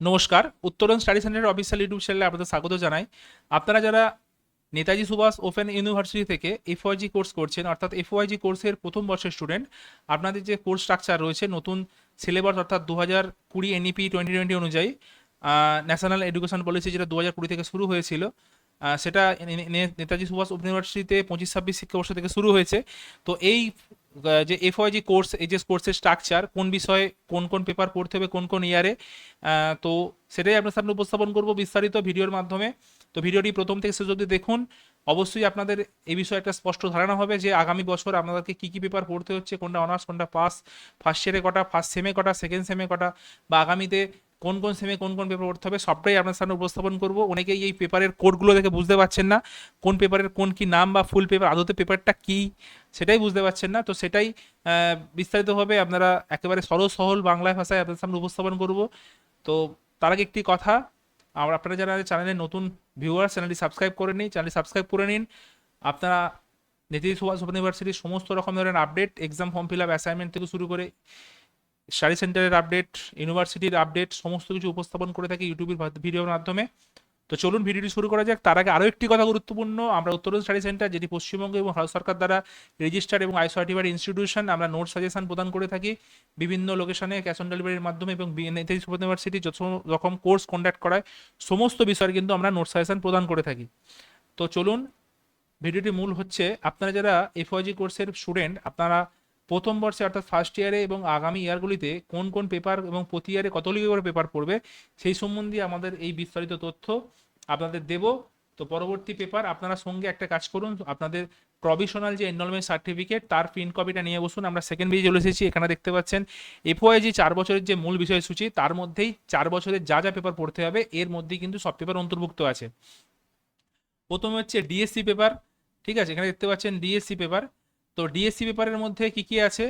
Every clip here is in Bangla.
নমস্কার, উত্তরণ স্টাডি সেন্টারের অফিসিয়াল ইউটিউব চ্যানেলে আপনাদের স্বাগত জানাই। আপনারা যারা নেতাজি সুভাষ ওপেন ইউনিভার্সিটি থেকে এফওয়াইজি কোর্স করছেন, অর্থাৎ এফওয়াইজি কোর্সের প্রথম বর্ষের স্টুডেন্ট, আপনাদের যে কোর্স স্ট্রাকচার রয়েছে নতুন সিলেবাস অর্থাৎ 2020 এনইপি 2020 অনুযায়ী ন্যাশনাল এডুকেশন পলিসি যেটা 2020 থেকে শুরু হয়েছিল, সেটা নেতাজি সুভাষ ওপেন ইউনিভার্সিটিতে 25-26 শিক্ষাবর্ষ থেকে শুরু হয়েছে। তো এই যে এফওয়াইজি কোর্স, এই যে কোর্সের স্ট্রাকচার, কোন বিষয়ে কোন কোন পেপার পড়তে হবে কোন কোন ইয়ারে, তো সেটাই আপনার সামনে উপস্থাপন করব বিস্তারিত ভিডিওর মাধ্যমে। তো ভিডিওটি প্রথম থেকে শেষ অবধি দেখুন। অবশ্যই আপনাদের এই বিষয়ে একটা স্পষ্ট ধারণা হবে যে আগামী বছর আপনাদেরকে কী কী পেপার পড়তে হচ্ছে, কোনটা অনার্স কোনটা পাস, ফার্স্ট ইয়ারে কটা, ফার্স্ট সেমে কটা, সেকেন্ড সেমে কটা, বা আগামীতে কোন কোন সেমে কোন কোন পেপার পড়তে হবে, সবটাই আপনার সামনে উপস্থাপন করব। অনেকেই এই পেপারের কোডগুলো দেখে বুঝতে পারছেন না, কোন পেপারের কোন কি নাম বা ফুল পেপার, আদতে পেপারটা কী সেটাই বুঝতে পারছেন না। তো সেটাই বিস্তারিতভাবে আপনারা একেবারে সরল সহল বাংলা ভাষায় আপনাদের সামনে উপস্থাপন করব। তো তার আগে একটি কথা, আপনারা যারা চ্যানেলে নতুন ভিউয়ার, চ্যানেলটি সাবস্ক্রাইব করে নিন, চ্যানেলটি সাবস্ক্রাইব করে নিন। আপনারা নেতাজি সুভাষ ওপেন ইউনিভার্সিটির সমস্ত রকম ধরনের update, exam form fill up, assignment থেকে শুরু করে স্টাডি সেন্টারের আপডেট, ইউনিভার্সিটির আপডেট, সমস্ত কিছু উপস্থাপন করে থাকি ইউটিউবের ভিডিওর মাধ্যমে। তো চলুন ভিডিওটি শুরু করা যাক। তার আগে আরও একটি কথা গুরুত্বপূর্ণ, আমরা উত্তরণ স্টাডি সেন্টার, যেটি পশ্চিমবঙ্গ এবং ভারত সরকার দ্বারা রেজিস্টার্ড এবং আই সার্টিফাইড ইনস্টিটিউশন, আমরা নোট সাজেশন প্রদান করে থাকি বিভিন্ন লোকেশনে ক্যাশ অন ডেলিভারির মাধ্যমে, এবং নেতাজি সুভাষ ইউনিভার্সিটি যত রকম কোর্স কন্ডাক্ট করায় সমস্ত বিষয়ের কিন্তু আমরা নোট সাজেশন প্রদান করে থাকি। তো চলুন, ভিডিওটি মূল হচ্ছে আপনারা যারা এফওয়াইজি কোর্সের স্টুডেন্ট, আপনারা প্রথম বর্ষে অর্থাৎ ফার্স্ট ইয়ারে এবং আগামী ইয়ারগুলিতে কোন কোন পেপার এবং প্রতি ইয়ারে কতগুলি করে পেপার পড়বে সেই সম্বন্ধে আমাদের এই বিস্তারিত তথ্য আপনাদের দেব। তো পরবর্তী পেপার আপনারা সঙ্গে একটা কাজ করুন, আপনাদের প্রভিশনাল যে এনরোলমেন্ট সার্টিফিকেট তার প্রিন্ট কপিটা নিয়ে বসুন। আমরা সেকেন্ড পেজে চলে এসেছি। এখানে দেখতে পাচ্ছেন এফওআইজি 4 বছরের যে মূল বিষয়সূচি, তার মধ্যেই 4 বছরের যা যা পেপার পড়তে হবে এর মধ্যেই কিন্তু সব পেপার অন্তর্ভুক্ত আছে। প্রথমে হচ্ছে ডিএসসি পেপার, ঠিক আছে, এখানে দেখতে পাচ্ছেন ডিএসসি পেপার। তো ডিএসসি পেপারের মধ্যে কি কি আছে,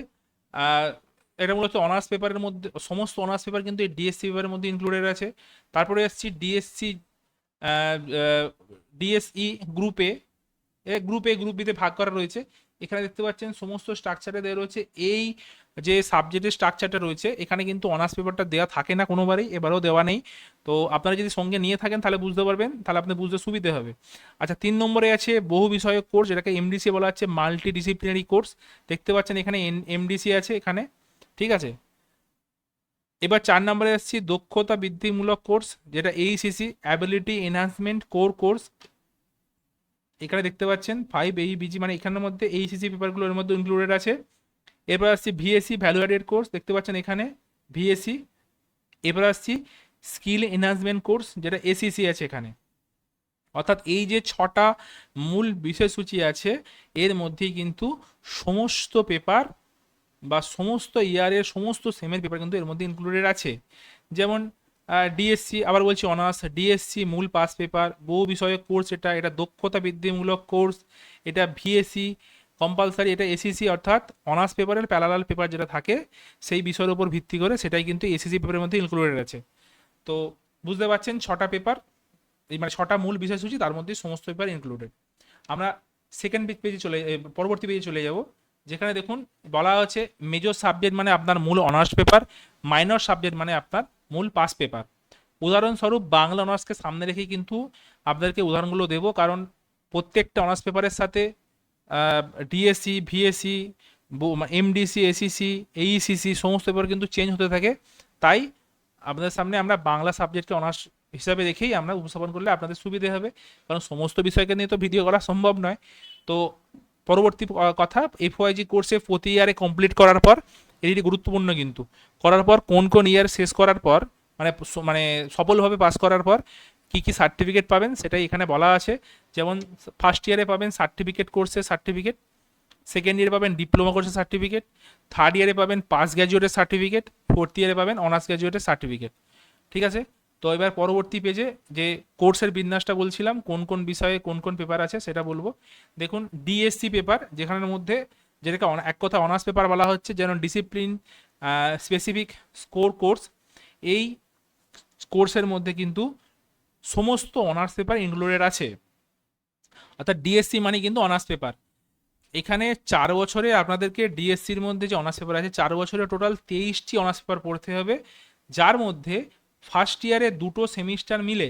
আহ, এটা মূলত অনার্স পেপারের মধ্যে, সমস্ত অনার্স পেপার কিন্তু এই ডিএসসি পেপারের মধ্যে ইনক্লুডেড আছে। তারপরে আসছি ডিএসসি, ডিএসই গ্রুপে, গ্রুপ এ গ্রুপ বিতে ভাগ করা রয়েছে। এখানে দেখতে পাচ্ছেন সমস্ত স্ট্রাকচারে দেওয়া রয়েছে। এই যে সাবজেক্টের স্ট্রাকচারটা রয়েছে এখানে কিন্তু অনার্স পেপারটা দেওয়া থাকে না কোনোবারই, এবারেও দেওয়া নেই। তো আপনারা যদি সঙ্গে নিয়ে থাকেন তাহলে বুঝতে পারবেন, তাহলে আপনার বুঝতে সুবিধে হবে। আচ্ছা, 3 নম্বরে আছে বহু বিষয়ক কোর্স, যেটাকে এমডিসি বলা হচ্ছে, মাল্টি ডিসিপ্লিনারি কোর্স। দেখতে পাচ্ছেন এখানে এমডিসি আছে এখানে, ঠিক আছে। এবার 4 নম্বরে আসছি দক্ষতা বৃদ্ধিমূলক কোর্স, যেটা এইসিসি, অ্যাবিলিটি এনহান্সমেন্ট কোর কোর্স। এখানে দেখতে পাচ্ছেন 5 AEBG, মানে এখানের মধ্যে এইচএসসি পেপারগুলো এর মধ্যে ইনক্লুডেড আছে। এরপর আসছি ভিএসসি ভ্যালু অ্যাডেড কোর্স, দেখতে পাচ্ছেন এখানে ভিএসসি। এবার আসছি স্কিল এনহান্সমেন্ট কোর্স, যেটা এসিসি আছে এখানে। অর্থাৎ এই যে 6টা মূল বিষয়সূচি আছে এর মধ্যেই কিন্তু সমস্ত পেপার বা সমস্ত ইয়ারের সমস্ত সেমের পেপার কিন্তু এর মধ্যে ইনক্লুডেড আছে। যেমন ডিএসসি, আবার বলছি অনার্স, ডিএসসি মূল পাস পেপার, বহু বিষয়ক কোর্স, এটা এটা দক্ষতা বৃদ্ধিমূলক কোর্স, এটা ভিএসসি কম্পালসারি, এটা এসিসি, অর্থাৎ অনার্স পেপারের প্যারালাল পেপার যেটা থাকে সেই বিষয়ের উপর ভিত্তি করে সেটাই কিন্তু এসিসি পেপারের মধ্যে ইনক্লুডেড আছে। তো বুঝতে পারছেন 6টা পেপার, এই মানে 6টা মূল বিষয়সূচি, তার মধ্যে সমস্ত পেপার ইনক্লুডেড। আমরা সেকেন্ড পেজে পরবর্তী পেজে চলে যাব, যেখানে দেখুন বলা হচ্ছে মেজর সাবজেক্ট মানে আপনার মূল অনার্স পেপার, মাইনর সাবজেক্ট মানে আপনার মূল পাস পেপার। উদাহরণস্বরূপ বাংলা অনার্সকে সামনে রেখে কিন্তু আপনাদেরকে উদাহরণগুলো দেব, কারণ প্রত্যেকটা অনার্স পেপারের সাথে DSC, VSC, MDC, SEC, AECC সমস্ত পেপার কিন্তু চেঞ্জ হতে থাকে। তাই আপনাদের সামনে আমরা বাংলা সাবজেক্টকে অনার্স হিসাবে রেখেই আমরা উপস্থাপন করলে আপনাদের সুবিধে হবে, কারণ সমস্ত বিষয়কে নিয়ে তো ভিডিও করা সম্ভব নয়। তো পরবর্তী কথা, এফওআইজি কোর্সে প্রতি ইয়ারে কমপ্লিট করার পর, এটি গুরুত্বপূর্ণ কিন্তু, করার পর কোন কোন ইয়ার শেষ করার পর, মানে মানে সফলভাবে পাস করার পর কি কি সার্টিফিকেট পাবেন সেটাই এখানে বলা আছে। যেমন ফার্স্ট ইয়ারে পাবেন সার্টিফিকেট কোর্সের সার্টিফিকেট, সেকেন্ড ইয়ারে পাবেন ডিপ্লোমা কোর্সের সার্টিফিকেট, থার্ড ইয়ারে পাবেন পাস গ্র্যাজুয়েটের সার্টিফিকেট, ফোর্থ ইয়ারে পাবেন অনার্স গ্র্যাজুয়েটের সার্টিফিকেট, ঠিক আছে। তো এবার পরবর্তী পেজে যে কোর্সের বিন্যাসটা বলছিলাম, কোন কোন বিষয়ে কোন কোন পেপার আছে সেটা বলবো। দেখুন ডিএসসি পেপার, যেখানের মধ্যে যেটাকে এক কথা অনার্স পেপার বলা হচ্ছে, যেন ডিসিপ্লিন স্পেসিফিক স্কোর কোর্স, এই কোর্সের মধ্যে কিন্তু সমস্ত অনার্স পেপার ইনক্লুডেড আছে। অর্থাৎ ডিএসসি মানে কিন্তু অনার্স পেপার। এখানে 4 বছরে আপনাদেরকে ডিএসসির মধ্যে যে অনার্স পেপার আছে, 4 বছরে টোটাল 23টি অনার্স পেপার পড়তে হবে, যার মধ্যে ফার্স্ট ইয়ারে দুটো সেমিস্টার মিলে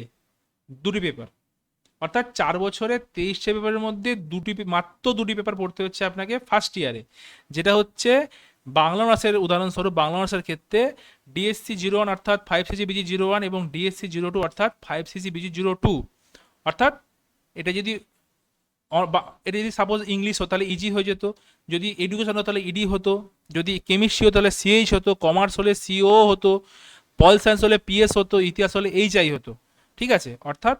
দুটি পেপার, অর্থাৎ 4 বছরে 23টা পেপারের মধ্যে মাত্র দুটি পেপার পড়তে হচ্ছে আপনাকে ফার্স্ট ইয়ারে, যেটা হচ্ছে বাংলা অনার্সের উদাহরণস্বরূপ বাংলা অনার্সের ক্ষেত্রে ডিএসসি 01 অর্থাৎ 5 সিজি বিজি 01 এবং ডিএসসি 02 অর্থাৎ 5 সিজি বিজি 02। অর্থাৎ এটা যদি এটা যদি সাপোজ ইংলিশ হতো তাহলে ইজি হয়ে যেত, যদি এডুকেশন হতো তাহলে ইডি হতো, যদি কেমিস্ট্রি হতো তাহলে সিএইচ হতো, কমার্স হলে সিও হতো, পল সায়েন্স হলে পিএস হতো, ইতিহাস হলে এইচআই হতো। ঠিক আছে, অর্থাৎ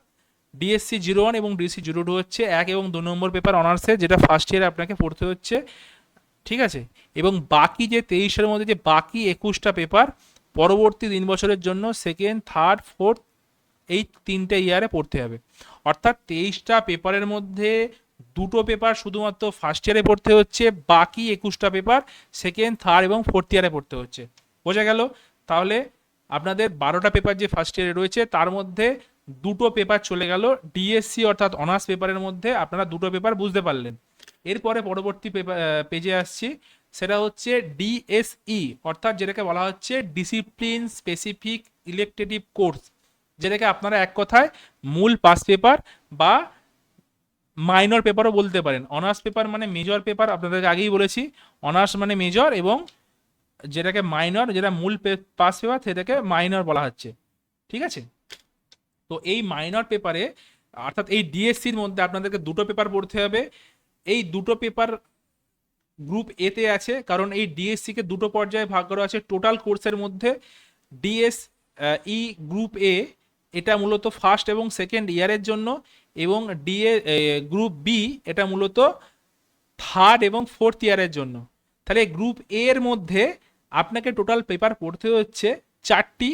ডিএসসি 01 এবং ডিএসসি 02 হচ্ছে 1 এবং 2 নম্বর পেপার অনার্সে, যেটা ফার্স্ট ইয়ারে আপনাকে পড়তে হচ্ছে। ঠিক আছে, এবং বাকি যে 23-এর মধ্যে যে বাকি 21টা পেপার পরবর্তী 3 বছরের জন্য সেকেন্ড, থার্ড, ফোর্থ এই 3টে ইয়ারে পড়তে হবে। অর্থাৎ 23টা পেপারের মধ্যে দুটো পেপার শুধুমাত্র ফার্স্ট ইয়ারে পড়তে হচ্ছে, বাকি 21টা পেপার সেকেন্ড, থার্ড এবং ফোর্থ ইয়ারে পড়তে হচ্ছে। বোঝা গেল? তাহলে আপনাদের 12টা পেপার যে ফার্স্ট ইয়ারে রয়েছে তার মধ্যে দুটো পেপার চলে গেল ডিএসসি অর্থাৎ অনার্স পেপারের মধ্যে, আপনারা দুটো পেপার বুঝতে পারলেন। এরপরে পরবর্তী পেজে আসছি, সেটা হচ্ছে ডিএসই অর্থাৎ যেটাকে বলা হচ্ছে ডিসিপ্লিন স্পেসিফিক ইলেকটিভ কোর্স, যেটাকে আপনারা এক কথায় মূল পাস পেপার বা মাইনর পেপারও বলতে পারেন। অনার্স পেপার মানে মেজর পেপার, আপনাদেরকে আগেই বলেছি, অনার্স মানে মেজর, এবং যেটাকে মাইনর যেটা মূল পাস পেপার সেটাকে মাইনর বলা হচ্ছে। ঠিক আছে, তো এই মাইনর পেপারে অর্থাৎ এই ডিএসসির মধ্যে আপনাদেরকে দুটো পেপার পড়তে হবে। এই দুটো পেপার গ্রুপ এতে আছে, কারণ এই ডিএসসি কে দুটো পর্যায়ে ভাগ করা আছে টোটাল কোর্সের মধ্যে। ডিএস ই গ্রুপ এ এটা মূলত ফার্স্ট এবং সেকেন্ড ইয়ারের জন্য, এবং ডিএ গ্রুপ বি এটা মূলত থার্ড এবং ফোর্থ ইয়ারের জন্য। তাহলে গ্রুপ এ এর মধ্যে আপনাকে টোটাল পেপার পড়তে হচ্ছে 4টি,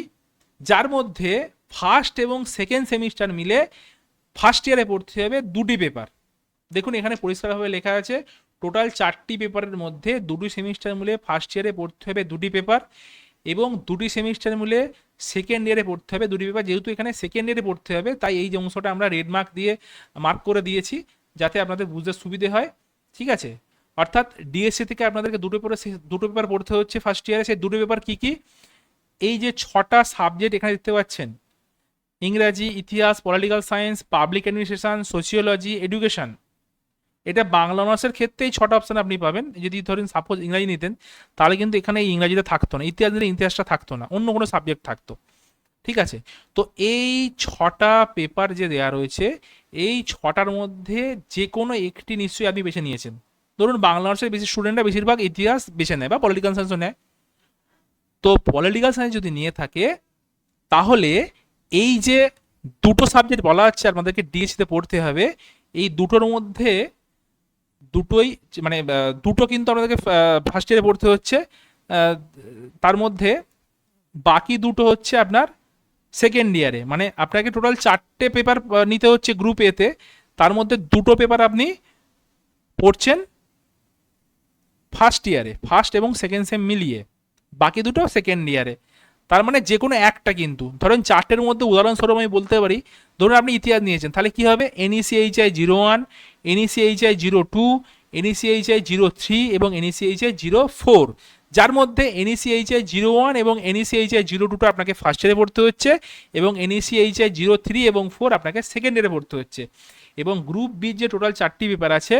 যার মধ্যে ফার্স্ট এবং সেকেন্ড সেমিস্টার মিলে ফার্স্ট ইয়ারে পড়তে হবে দুটি পেপার। দেখুন এখানে পরিষ্কারভাবে লেখা আছে টোটাল 4টি পেপারের মধ্যে দুটি সেমিস্টার মিলে ফার্স্ট ইয়ারে পড়তে হবে দুটি পেপার, এবং দুটি সেমিস্টার মিলে সেকেন্ড ইয়ারে পড়তে হবে দুটি পেপার। যেহেতু এখানে সেকেন্ড ইয়ারে পড়তে হবে তাই এই যে অংশটা আমরা রেড মার্ক দিয়ে মার্ক করে দিয়েছি যাতে আপনাদের বুঝতে সুবিধে হয়। ঠিক আছে, অর্থাৎ ডিএসসি থেকে আপনাদেরকে দুটো পেপার পড়তে হচ্ছে ফার্স্ট ইয়ারে। সেই দুটো পেপার কি কি? এই যে 6টা সাবজেক্ট এখানে দেখতে পাচ্ছেন, ইংরাজি, ইতিহাস, political science, public administration, sociology, education, এটা বাংলা অনার্সের ক্ষেত্রেই 6টা অপশন আপনি পাবেন। যদি ধরেন সাপোজ ইংরাজি নিতেন তাহলে কিন্তু এখানে ইংরাজিটা থাকতো না, ইতিহাস নিলে ইতিহাসটা থাকতো না, অন্য কোনো সাবজেক্ট থাকতো। ঠিক আছে, তো এই 6টা পেপার যে দেওয়া রয়েছে এই 6টার মধ্যে যে কোনো একটি নিশ্চয়ই আপনি বেছে নিয়েছেন। ধরুন বাংলা অনার্সের বেশি স্টুডেন্টরা বেশিরভাগ ইতিহাস বেছে নেয় বা পলিটিক্যাল সায়েন্সও নেয়। তো পলিটিক্যাল সায়েন্স যদি নিয়ে থাকে তাহলে এই যে দুটো সাবজেক্ট বলা হচ্ছে আপনাদেরকে ডিএসসিতে পড়তে হবে, এই দুটোর মধ্যে দুটোই মানে দুটো কিন্তু আপনাদেরকে ফার্স্ট ইয়ারে পড়তে হচ্ছে, তার মধ্যে বাকি দুটো হচ্ছে আপনার সেকেন্ড ইয়ারে। মানে আপনাকে টোটাল 4টে পেপার নিতে হচ্ছে গ্রুপ এতে, তার মধ্যে দুটো পেপার আপনি পড়ছেন ফার্স্ট ইয়ারে, ফার্স্ট এবং সেকেন্ড সেম মিলিয়ে, বাকি দুটো সেকেন্ড ইয়ারে। তার মানে যে কোনো একটা, কিন্তু ধরেন 4টের মধ্যে উদাহরণস্বরূপ আমি বলতে পারি, ধরুন আপনি ইতিহাস নিয়েছেন তাহলে কি হবে, এনইসিএইচআই 01, এনইসিএইচআই 02, এনইসিএইচআই 03 এবং এনইসিএইচআই 04, যার মধ্যে এনইসিএইচআই 01 এবং এনইসিএইচআই 02টা আপনাকে ফার্স্ট ইয়ারে পড়তে হচ্ছে, এবং এনইসিএইচআই 03 এবং 4 আপনাকে সেকেন্ড ইয়ারে পড়তে হচ্ছে। এবং গ্রুপ বি যে টোটাল 4টি পেপার আছে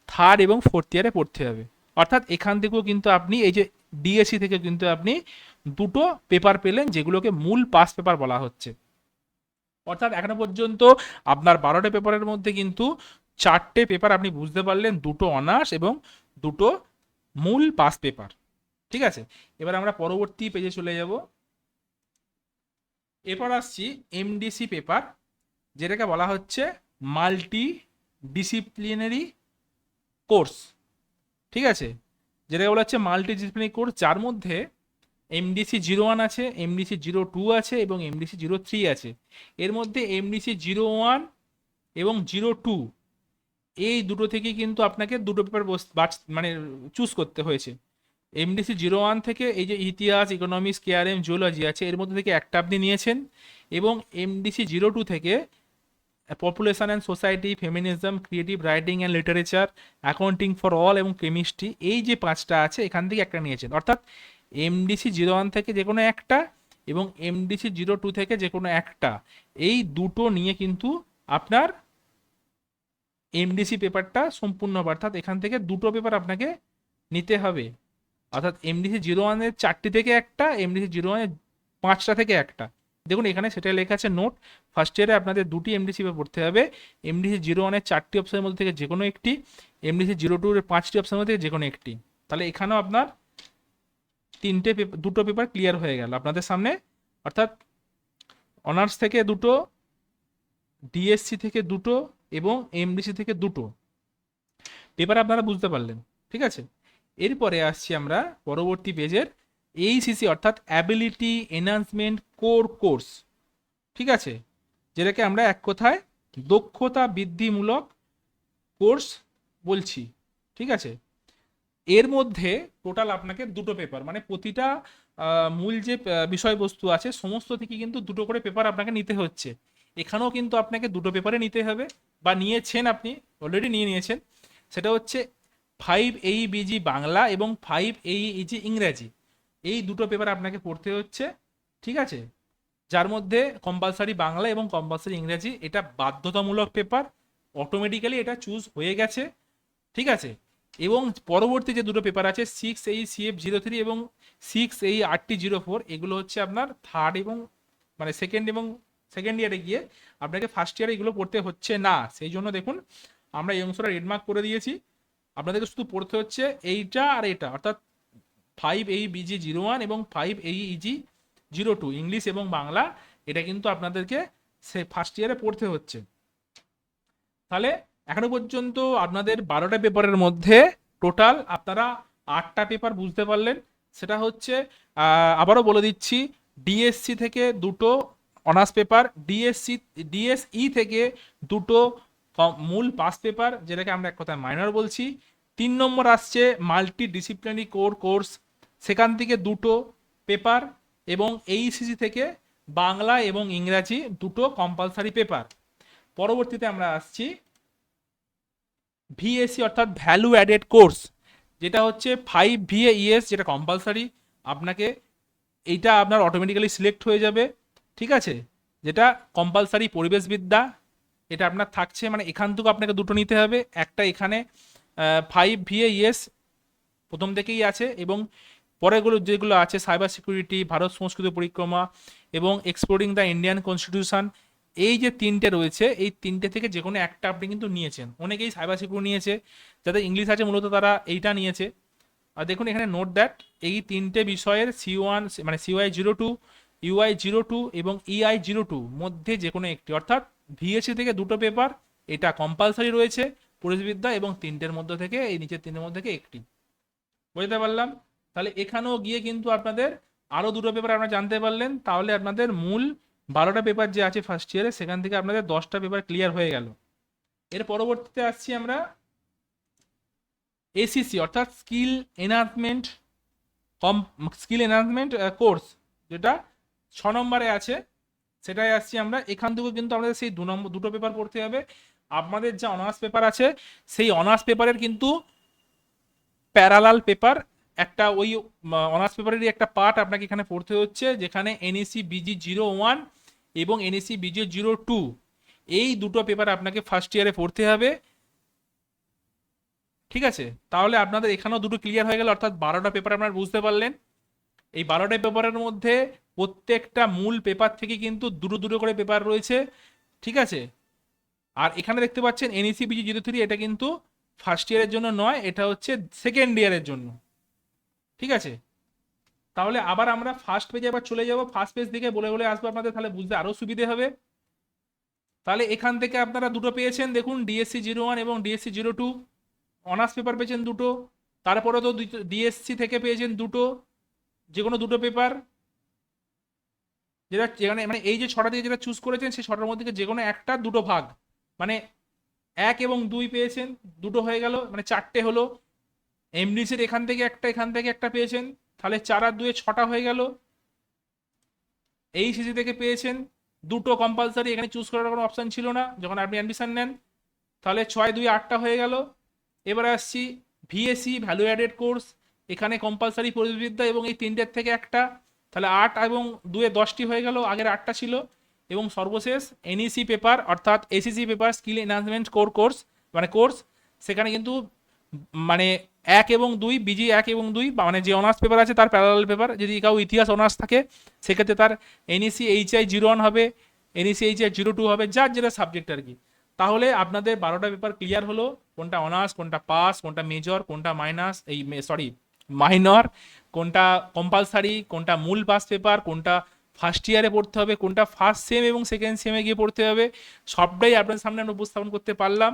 থার্ড এবং ফোর্থ ইয়ারে পড়তে হবে। অর্থাৎ এখান থেকেও কিন্তু আপনি এই যে ডিএসসি থেকে কিন্তু আপনি দুটো পেপার পেলেন যেগুলোকে মূল পাস পেপার বলা হচ্ছে। অর্থাৎ এখনো পর্যন্ত আপনার 12টা পেপারের মধ্যে কিন্তু 4টে পেপার আপনি বুঝতে পারলেন, দুটো অনার্স এবং দুটো মূল পাস পেপার। ঠিক আছে, এবার আমরা পরবর্তী পেজে চলে যাব। এরপর আসছি এমডিসি পেপার, যেটাকে বলা হচ্ছে মাল্টি ডিসিপ্লিনারি কোর্স। ঠিক আছে, যেটাকে বলা হচ্ছে মাল্টি ডিসিপ্লিনারি কোর্স, যার মধ্যে এমডিসি 01 আছে, এমডিসি 02 আছে এবং এমডিসি 03 আছে। এর মধ্যে এমডিসি 01 এবং 02 এই দুটো থেকে কিন্তু আপনাকে দুটো পেপার মানে চুজ করতে হয়েছে। এমডিসি 01 থেকে এই যে ইতিহাস, ইকোনমিক্স, কেআরএম, জিওলজি আছে, এর মধ্যে থেকে একটা আপনি নিয়েছেন, এবং এমডিসি 02 থেকে population and society, feminism, creative writing and literature, accounting for all এবং কেমিস্ট্রি, এই যে 5টা আছে এখান থেকে একটা নিয়েছেন। অর্থাৎ এমডিসি 01 থেকে যে কোনো একটা, এবং এমডিসি 02 থেকে যে কোনো একটা, এই দুটো নিয়ে কিন্তু আপনার এমডিসি পেপারটা সম্পূর্ণ হবে। অর্থাৎ এখান থেকে দুটো পেপার আপনাকে নিতে হবে। অর্থাৎ এমডিসি 01-এর 4টি থেকে একটা, এমডিসি 01-এর 5টা থেকে একটা। দেখুন এখানে সেটা লেখা আছে নোট, ফার্স্ট ইয়ারে আপনাদের দুটি এমডিসি পেপার পড়তে হবে। এমডিসি 01-এর 4টি অপশনের মধ্যে থেকে যে কোনো একটি, এমডিসি 02-এর 5টি অপশনের মধ্যে থেকে যে কোনো একটি। তাহলে এখানেও আপনার দুটো পেপার ক্লিয়ার হয়ে গেল আপনাদের সামনে। অর্থাৎ অনার্স থেকে দুটো, ডিএসসি থেকে দুটো এবং এমডিসি থেকে দুটো পেপার আপনারা বুঝতে পারলেন। ঠিক আছে, এরপরে আসছি আমরা পরবর্তী পেজের এইসিসি অর্থাৎ অ্যাবিলিটি এনহান্সমেন্ট কোর কোর্স। ঠিক আছে, যেটাকে আমরা এক কথায় দক্ষতা বৃদ্ধিমূলক কোর্স বলছি। ঠিক আছে, এর মধ্যে টোটাল আপনাকে দুটো পেপার, মানে প্রতিটা মূল যে বিষয়বস্তু আছে সমস্ত থেকে কিন্তু দুটো করে পেপার আপনাকে নিতে হচ্ছে। এখানেও কিন্তু আপনাকে দুটো পেপারে নিতে হবে, বা নিয়েছেন, আপনি অলরেডি নিয়েছেন। সেটা হচ্ছে 5 AEBG বাংলা এবং 5 AEG ইংরাজি, এই দুটো পেপার আপনাকে পড়তে হচ্ছে। ঠিক আছে, যার মধ্যে কম্পালসারি বাংলা এবং কম্পালসারি ইংরাজি এটা বাধ্যতামূলক পেপার, অটোমেটিক্যালি এটা চুজ হয়ে গেছে। ঠিক আছে, এবং পরবর্তী যে দুটো পেপার আছে 6AE CF03 এবং 6AE RT04, এগুলো হচ্ছে আপনার থার্ড এবং মানে সেকেন্ড ইয়ারে গিয়ে আপনাকে ফার্স্ট ইয়ারে এগুলো পড়তে হচ্ছে না। সেই জন্য দেখুন আমরা এই অংশটা রেডমার্ক করে দিয়েছি। আপনাদেরকে শুধু পড়তে হচ্ছে এইটা আর এটা, অর্থাৎ 5AEBG01 এবং 5AEG02 ইংলিশ এবং বাংলা, এটা কিন্তু আপনাদেরকে সে ফার্স্ট ইয়ারে পড়তে হচ্ছে। তাহলে এখনো পর্যন্ত আপনাদের 12টা পেপারের মধ্যে টোটাল আপনারা 8টা পেপার বুঝতে পারলেন। সেটা হচ্ছে আবারও বলে দিচ্ছি, ডিএসসি থেকে দুটো অনার্স পেপার, ডিএসই থেকে দুটো মূল পাস পেপার, যেটাকে আমরা এক কথায় মাইনর বলছি। 3 নম্বর আসছে মাল্টি ডিসিপ্লিনারি কোর্স, সেখান থেকে দুটো পেপার, এবং এইসিসি থেকে বাংলা এবং ইংরাজি দুটো কম্পালসারি পেপার। পরবর্তীতে আমরা আসছি ভিএসসি অর্থাৎ ভ্যালু অ্যাডেড কোর্স, যেটা হচ্ছে 5 VAES, যেটা কম্পালসারি আপনাকে, এইটা আপনার অটোমেটিক্যালি সিলেক্ট হয়ে যাবে। ঠিক আছে, যেটা কম্পালসারি পরিবেশবিদ্যা, এটা আপনার থাকছে, মানে এখান থেকে আপনাকে দুটো নিতে হবে। একটা এখানে 5 VAES প্রথম থেকেই আছে, এবং পরেগুলো যেগুলো আছে সাইবার সিকিউরিটি, ভারত সংস্কৃত পরিক্রমা এবং এক্সপ্লোরিং দ্য ইন্ডিয়ান কনস্টিটিউশন, এই যে তিনটে রয়েছে এই তিনটে থেকে যে কোনো একটা আপনি কিন্তু নিয়েছেন। অনেকেই সাইবার সিকিউরিটি নিয়েছে, যাদের ইংলিশ আছে মূলত তারা এইটা নিয়েছে। আর দেখুন এখানে নোট দ্যাট এই তিনটে বিষয়ের C1 মানে CY02, UI02 এবং EI02 মধ্যে যে কোনো একটি, অর্থাৎ ভিএসসি থেকে দুটো পেপার এটা কম্পালসারি রয়েছে পরিবেশবিদ্যা, এবং তিনটের মধ্যে থেকে এই নিচের তিনটের মধ্যে থেকে একটি। বুঝতে পারলাম? তাহলে এখানেও গিয়ে কিন্তু আপনাদের আরও দুটো পেপার আপনারা জানতে পারলেন। তাহলে আপনাদের মূল 12টা পেপার যে আছে ফার্স্ট ইয়ারে, সেখান থেকে আপনাদের 10টা পেপার ক্লিয়ার হয়ে গেল। এর পরবর্তীতে আসছি আমরা এসিসি অর্থাৎ স্কিল এনহান্সমেন্ট কোর্স, যেটা 6 নম্বরে আছে, সেটাই আসছি আমরা। এখান থেকেও কিন্তু আমাদের সেই দুটো পেপার পড়তে হবে। আপনাদের যে অনার্স পেপার আছে সেই অনার্স পেপারের কিন্তু প্যারালাল পেপার একটা, ওই অনার্স পেপারেরই একটা পার্ট আপনাকে এখানে পড়তে হচ্ছে, যেখানে NEC BG01 এবং NEC BG02 এই দুটো পেপার আপনাকে ফার্স্ট ইয়ারে পড়তে হবে। ঠিক আছে, তাহলে আপনাদের এখানেও দুটো ক্লিয়ার হয়ে গেল, অর্থাৎ 12টা পেপার আপনারা বুঝতে পারলেন। এই 12টা পেপারের মধ্যে প্রত্যেকটা মূল পেপার থেকে কিন্তু দুটো দুটো করে পেপার রয়েছে। ঠিক আছে, আর এখানে দেখতে পাচ্ছেন NEC BG03, এটা কিন্তু ফার্স্ট ইয়ারের জন্য নয়, এটা হচ্ছে সেকেন্ড ইয়ারের জন্য। ঠিক আছে, তাহলে আবার আমরা ফার্স্ট পেজে আবার চলে যাব, ফার্স্ট পেজ থেকে বলে বলে আসবো আপনাদের, তাহলে বুঝতে আরো সুবিধে হবে। তাহলে এখান থেকে আপনারা দুটো পেয়েছেন, দেখুন DSC01 এবং DSC02 অনার্স পেপার পেয়েছেন দুটো। তারপরে তো ডিএসসি থেকে পেয়েছেন দুটো, যে কোনো দুটো পেপার, যেখানে মানে এই যে 6টা থেকে যেটা চুজ করেছেন সেই 6টার মধ্যে যে কোনো একটা দুটো ভাগ, মানে 1 এবং 2 পেয়েছেন, দুটো হয়ে গেল, মানে 4টে হলো। এমডিসির এখান থেকে একটা পেয়েছেন, তাহলে 4 আর 2 6টা হয়ে গেল। এই সিসি থেকে পেয়েছেন দুটো কম্পালসারি, এখানে চুজ করার কোনো অপশন ছিল না যখন আপনি অ্যাডমিশন নেন, তাহলে 6 2 8টা হয়ে গেল। এবারে আসছি ভিএসসি ভ্যালু অ্যাডেড কোর্স, এখানে কম্পালসারি পরিবেশবিদ্যা এবং এই তিনটের থেকে একটা, তাহলে 8 এবং 2 এ 10টি হয়ে গেল, আগের 8টা ছিল। এবং সর্বশেষ এনইসি পেপার অর্থাৎ SEC paper skill enhancement course, মানে কোর্স, সেখানে কিন্তু মানে 1 এবং 2 বিজি 1 এবং 2 মানে যে অনার্স পেপার আছে তার প্যারালাল পেপার, যদি কাউ ইতিহাস অনার্স থাকে সেক্ষেত্রে তার এনইসি HI01 হবে, এনইসি HI02 হবে, যার যেটা সাবজেক্ট আর কি। তাহলে আপনাদের 12টা পেপার ক্লিয়ার হলো, কোনটা অনার্স, কোনটা পাস, কোনটা মেজর, কোনটা মাইনাস, এই সরি মাইনর, কোনটা কম্পালসারি, কোনটা মূল পাস পেপার, কোনটা ফার্স্ট ইয়ারে পড়তে হবে, কোনটা ফার্স্ট সেম এবং সেকেন্ড সেমে গিয়ে পড়তে হবে, সবটাই আপনাদের সামনে আমি উপস্থাপন করতে পারলাম।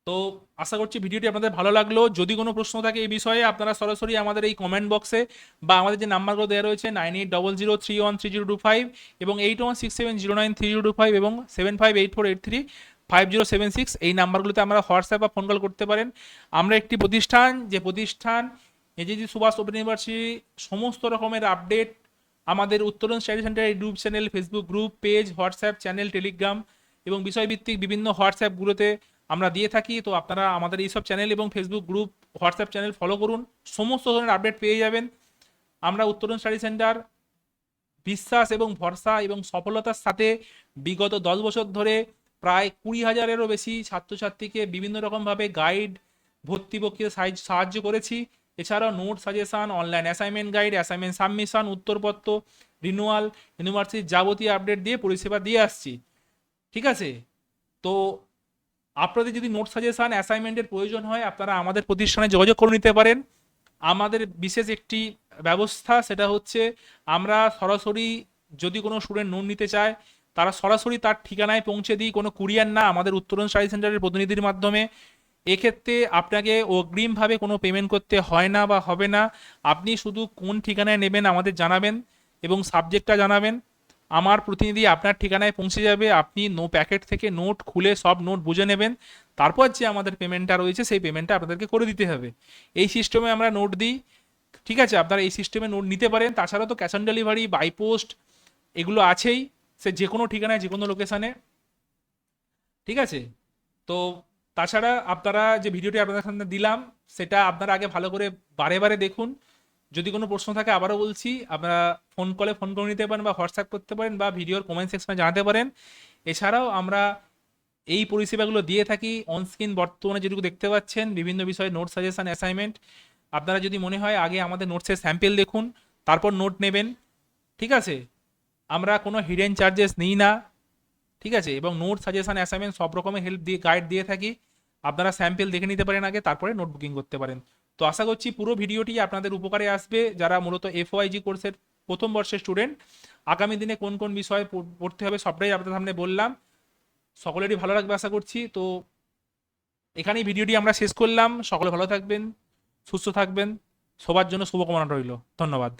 তো আশা করছি ভিডিওটি আপনাদের ভালো লাগলো। যদি কোনো প্রশ্ন থাকে এই বিষয়ে আপনারা সরাসরি আমাদের এই কমেন্ট বক্সে বা আমাদের যে নাম্বারগুলো দেওয়া রয়েছে 9800313025 এবং 8167093025 এবং 7584835076, এই নাম্বারগুলোতে আমরা হোয়াটসঅ্যাপ বা ফোন কল করতে পারেন। আমরা একটি প্রতিষ্ঠান, যে প্রতিষ্ঠান নেতাজি সুভাষ ওপেন ইউনিভার্সিটি সমস্ত রকমের আপডেট আমাদের উত্তরণ study centre YouTube channel, Facebook group, page, WhatsApp channel, Telegram এবং বিষয়ভিত্তিক বিভিন্ন হোয়াটসঅ্যাপগুলোতে আমরা দিয়ে থাকি। তো আপনারা আমাদের এইসব চ্যানেল এবং Facebook group, WhatsApp channel follow করুন, সমস্ত ধরনের আপডেট পেয়ে যাবেন। আমরা উত্তরণ স্টাডি সেন্টার বিশ্বাস এবং ভরসা এবং সফলতার সাথে বিগত 10 বছর ধরে প্রায় 20,000-এরও বেশি ছাত্রছাত্রীকে বিভিন্ন রকমভাবে গাইড, ভর্তি প্রক্রিয়া সাহায্য করেছি। এছাড়াও note suggestion, online assignment guide, assignment submission, উত্তরপত্র, রিনুয়াল, ইউনিভার্সিটির যাবতীয় আপডেট দিয়ে পরিষেবা দিয়ে আসছি। ঠিক আছে? তো আপনাদের যদি নোট সাজেশন, অ্যাসাইনমেন্টের প্রয়োজন হয় আপনারা আমাদের প্রতিষ্ঠানে যোগাযোগ করে নিতে পারেন। আমাদের বিশেষ একটি ব্যবস্থা, সেটা হচ্ছে আমরা সরাসরি যদি কোনো স্টুডেন্ট নোট নিতে চায় তারা সরাসরি তার ঠিকানায় পৌঁছে দিই, কোনো কুরিয়ার না, আমাদের উত্তরণ স্টাডি সেন্টারের প্রতিনিধির মাধ্যমে। এক্ষেত্রে আপনাকে অগ্রিমভাবে কোনো পেমেন্ট করতে হয় না বা হবে না। আপনি শুধু কোন ঠিকানায় নেবেন আমাদের জানাবেন এবং সাবজেক্টটা জানাবেন, আমার প্রতিনিধি আপনার ঠিকানায় পৌঁছে যাবে। আপনি প্যাকেট থেকে নোট খুলে সব নোট বুঝে নেবেন, তারপর যে আমাদের পেমেন্টটা রয়েছে সেই পেমেন্টটা আপনাদেরকে করে দিতে হবে। এই সিস্টেমে আমরা নোট দিই। ঠিক আছে, আপনারা এই সিস্টেমে নোট নিতে পারেন। তাছাড়া তো cash on delivery, by post এগুলো আছেই, সে যে কোনো ঠিকানায় যে কোনো লোকেশানে। ঠিক আছে? তো তাছাড়া আপনারা যে ভিডিওটি আপনাদের সামনে দিলাম সেটা আপনারা আগে ভালো করে বারে বারে দেখুন। যদি কোনো প্রশ্ন থাকে আবারও বলছি, আপনারা ফোন কলে ফোন করে নিতে পারেন বা হোয়াটসঅ্যাপ করতে পারেন বা ভিডিওর কমেন্ট সেকশনে জানাতে পারেন। এছাড়াও আমরা এই পরিষেবাগুলো দিয়ে থাকি অন স্ক্রিন বর্তমানে যেটুকু দেখতে পাচ্ছেন, বিভিন্ন বিষয়ে নোট সাজেশন, অ্যাসাইনমেন্ট। আপনারা যদি মনে হয় আগে আমাদের নোটসের স্যাম্পেল দেখুন, তারপর নোট নেবেন। ঠিক আছে? আমরা কোনো হিডেন চার্জেস নিই না। ঠিক আছে? এবং নোট সাজেশন, অ্যাসাইনমেন্ট সব রকমের হেল্প দিয়ে গাইড দিয়ে থাকি। আপনারা স্যাম্পেল দেখে নিতে পারেন আগে, তারপরে নোট বুকিং করতে পারেন। তো আশা করছি পুরো ভিডিওটি আপনাদের উপকারে আসবে, যারা মূলত FYG কোর্সের প্রথম বর্ষের স্টুডেন্ট। আগামী দিনে কোন কোন বিষয়ে পড়তে হবে সবটাই আপনাদের সামনে বললাম। সকলেরই ভালো লাগবে আশা করছি। তো এখানেই ভিডিওটি আমরা শেষ করলাম। সকলে ভালো থাকবেন, সুস্থ থাকবেন, সবার জন্য শুভকামনা রইল। ধন্যবাদ।